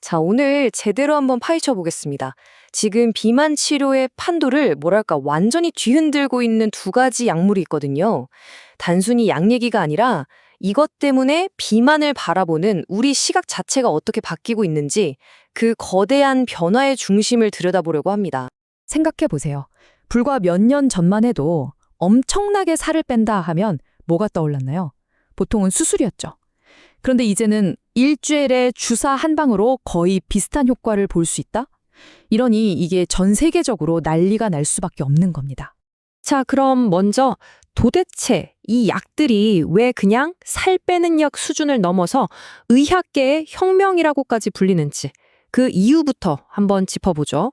자, 오늘 제대로 한번 파헤쳐 보겠습니다. 지금 비만 치료의 판도를 뭐랄까 완전히 뒤흔들고 있는 두 가지 약물이 있거든요. 단순히 약 얘기가 아니라 이것 때문에 비만을 바라보는 우리 시각 자체가 어떻게 바뀌고 있는지 그 거대한 변화의 중심을 들여다보려고 합니다. 생각해 보세요. 불과 몇 년 전만 해도 엄청나게 살을 뺀다 하면 뭐가 떠올랐나요? 보통은 수술이었죠. 그런데 이제는 일주일에 주사 한 방으로 거의 비슷한 효과를 볼 수 있다? 이러니 이게 전 세계적으로 난리가 날 수밖에 없는 겁니다. 자, 그럼 먼저 도대체 이 약들이 왜 그냥 살 빼는 약 수준을 넘어서 의학계의 혁명이라고까지 불리는지 그 이유부터 한번 짚어보죠.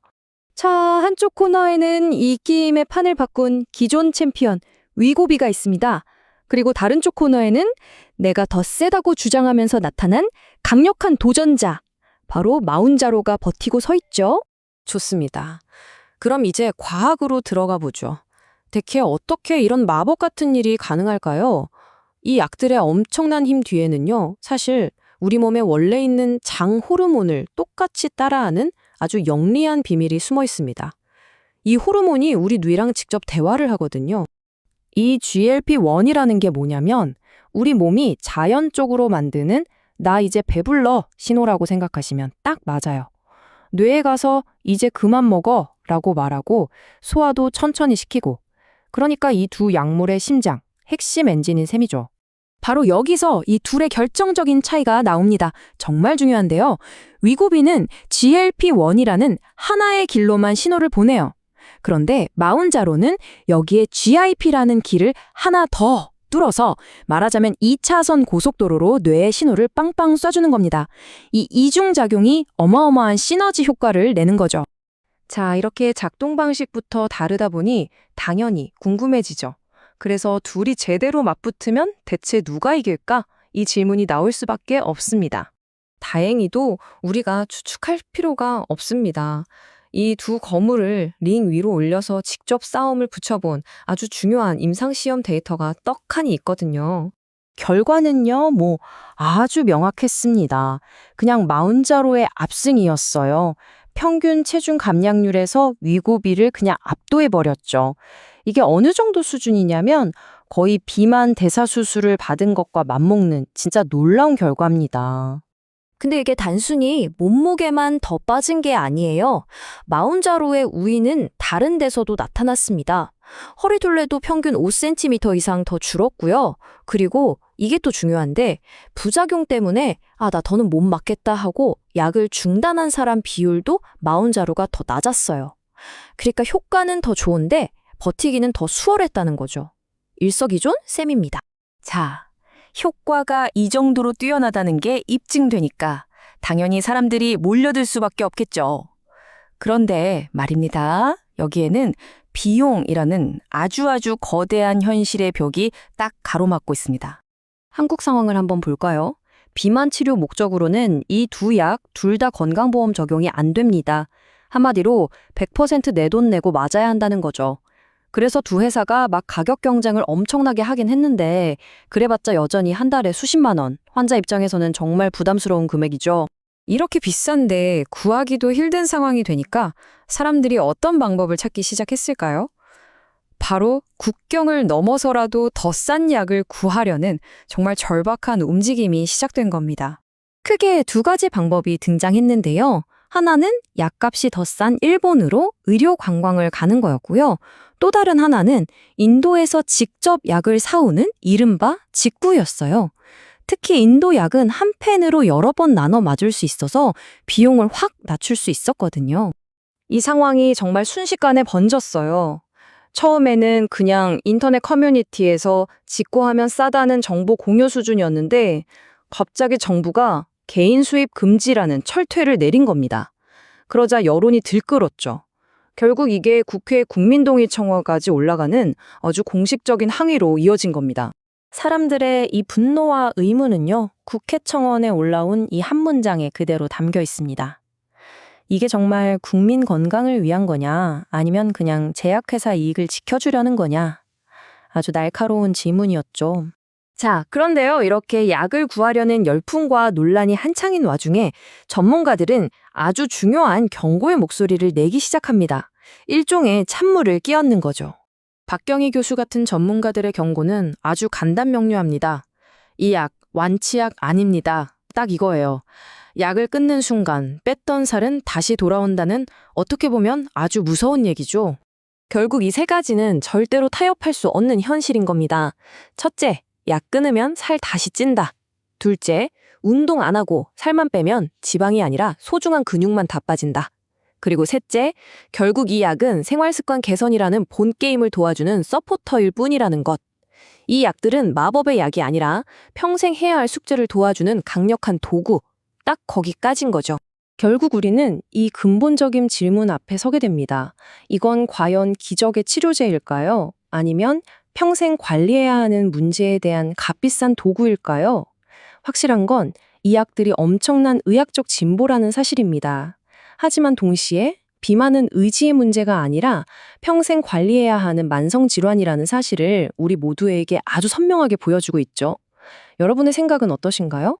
자, 한쪽 코너에는 이 게임의 판을 바꾼 기존 챔피언 위고비가 있습니다. 그리고 다른 쪽 코너에는 내가 더 세다고 주장하면서 나타난 강력한 도전자, 바로 마운자로가 버티고 서 있죠. 좋습니다. 그럼 이제 과학으로 들어가 보죠. 대체 어떻게 이런 마법 같은 일이 가능할까요? 이 약들의 엄청난 힘 뒤에는요, 사실 우리 몸에 원래 있는 장 호르몬을 똑같이 따라하는 아주 영리한 비밀이 숨어 있습니다. 이 호르몬이 우리 뇌랑 직접 대화를 하거든요. 이 GLP-1이라는 게 뭐냐면 우리 몸이 자연적으로 만드는 나 이제 배불러 신호라고 생각하시면 딱 맞아요. 뇌에 가서 이제 그만 먹어 라고 말하고 소화도 천천히 시키고, 그러니까 이 두 약물의 심장, 핵심 엔진인 셈이죠. 바로 여기서 이 둘의 결정적인 차이가 나옵니다. 정말 중요한데요. 위고비는 GLP-1이라는 하나의 길로만 신호를 보내요. 그런데 마운자로는 여기에 GIP라는 길을 하나 더 뚫어서 말하자면 2차선 고속도로로 뇌에 신호를 빵빵 쏴주는 겁니다. 이 이중작용이 어마어마한 시너지 효과를 내는 거죠. 자, 이렇게 작동 방식부터 다르다 보니 당연히 궁금해지죠. 그래서 둘이 제대로 맞붙으면 대체 누가 이길까? 이 질문이 나올 수밖에 없습니다. 다행히도 우리가 추측할 필요가 없습니다. 이 두 거물을 링 위로 올려서 직접 싸움을 붙여본 아주 중요한 임상시험 데이터가 떡하니 있거든요. 결과는요, 아주 명확했습니다. 그냥 마운자로의 압승이었어요. 평균 체중 감량률에서 위고비를 그냥 압도해버렸죠. 이게 어느 정도 수준이냐면 거의 비만 대사수술을 받은 것과 맞먹는 진짜 놀라운 결과입니다. 근데 이게 단순히 몸무게만 더 빠진 게 아니에요. 마운자로의 우위는 다른 데서도 나타났습니다. 허리둘레도 평균 5cm 이상 더 줄었고요. 그리고 이게 또 중요한데 부작용 때문에 나 더는 못 맞겠다 하고 약을 중단한 사람 비율도 마운자로가 더 낮았어요. 그러니까 효과는 더 좋은데 버티기는 더 수월했다는 거죠. 일석이존 셈입니다. 자, 효과가 이 정도로 뛰어나다는 게 입증되니까 당연히 사람들이 몰려들 수밖에 없겠죠. 그런데 말입니다. 여기에는 비용이라는 아주 거대한 현실의 벽이 딱 가로막고 있습니다. 한국 상황을 한번 볼까요? 비만 치료 목적으로는 이 두 약 둘 다 건강보험 적용이 안 됩니다. 한마디로 100% 내 돈 내고 맞아야 한다는 거죠. 그래서 두 회사가 막 가격 경쟁을 엄청나게 하긴 했는데 그래봤자 여전히 한 달에 수십만 원, 환자 입장에서는 정말 부담스러운 금액이죠. 이렇게 비싼데 구하기도 힘든 상황이 되니까 사람들이 어떤 방법을 찾기 시작했을까요? 바로 국경을 넘어서라도 더 싼 약을 구하려는 정말 절박한 움직임이 시작된 겁니다. 크게 두 가지 방법이 등장했는데요. 하나는 약값이 더 싼 일본으로 의료 관광을 가는 거였고요. 또 다른 하나는 인도에서 직접 약을 사오는 이른바 직구였어요. 특히 인도 약은 한 펜으로 여러 번 나눠 맞을 수 있어서 비용을 확 낮출 수 있었거든요. 이 상황이 정말 순식간에 번졌어요. 처음에는 그냥 인터넷 커뮤니티에서 직구하면 싸다는 정보 공유 수준이었는데 갑자기 정부가 개인 수입 금지라는 철퇴를 내린 겁니다. 그러자 여론이 들끓었죠. 결국 이게 국회 국민동의 청원까지 올라가는 아주 공식적인 항의로 이어진 겁니다. 사람들의 이 분노와 의문은요, 국회 청원에 올라온 이 한 문장에 그대로 담겨 있습니다. 이게 정말 국민 건강을 위한 거냐, 아니면 그냥 제약회사 이익을 지켜주려는 거냐? 아주 날카로운 질문이었죠. 자, 그런데요, 이렇게 약을 구하려는 열풍과 논란이 한창인 와중에 전문가들은 아주 중요한 경고의 목소리를 내기 시작합니다. 일종의 찬물을 끼얹는 거죠. 박경희 교수 같은 전문가들의 경고는 아주 간단명료합니다. 이 약, 완치약 아닙니다. 딱 이거예요. 약을 끊는 순간 뺐던 살은 다시 돌아온다는 어떻게 보면 아주 무서운 얘기죠. 결국 이 세 가지는 절대로 타협할 수 없는 현실인 겁니다. 첫째, 약 끊으면 살 다시 찐다. 둘째, 운동 안 하고 살만 빼면 지방이 아니라 소중한 근육만 다 빠진다. 그리고 셋째, 결국 이 약은 생활습관 개선이라는 본 게임을 도와주는 서포터일 뿐이라는 것. 이 약들은 마법의 약이 아니라 평생 해야 할 숙제를 도와주는 강력한 도구. 딱 거기까진 거죠. 결국 우리는 이 근본적인 질문 앞에 서게 됩니다. 이건 과연 기적의 치료제일까요? 아니면 평생 관리해야 하는 문제에 대한 값비싼 도구일까요? 확실한 건 이 약들이 엄청난 의학적 진보라는 사실입니다. 하지만 동시에 비만은 의지의 문제가 아니라 평생 관리해야 하는 만성질환이라는 사실을 우리 모두에게 아주 선명하게 보여주고 있죠. 여러분의 생각은 어떠신가요?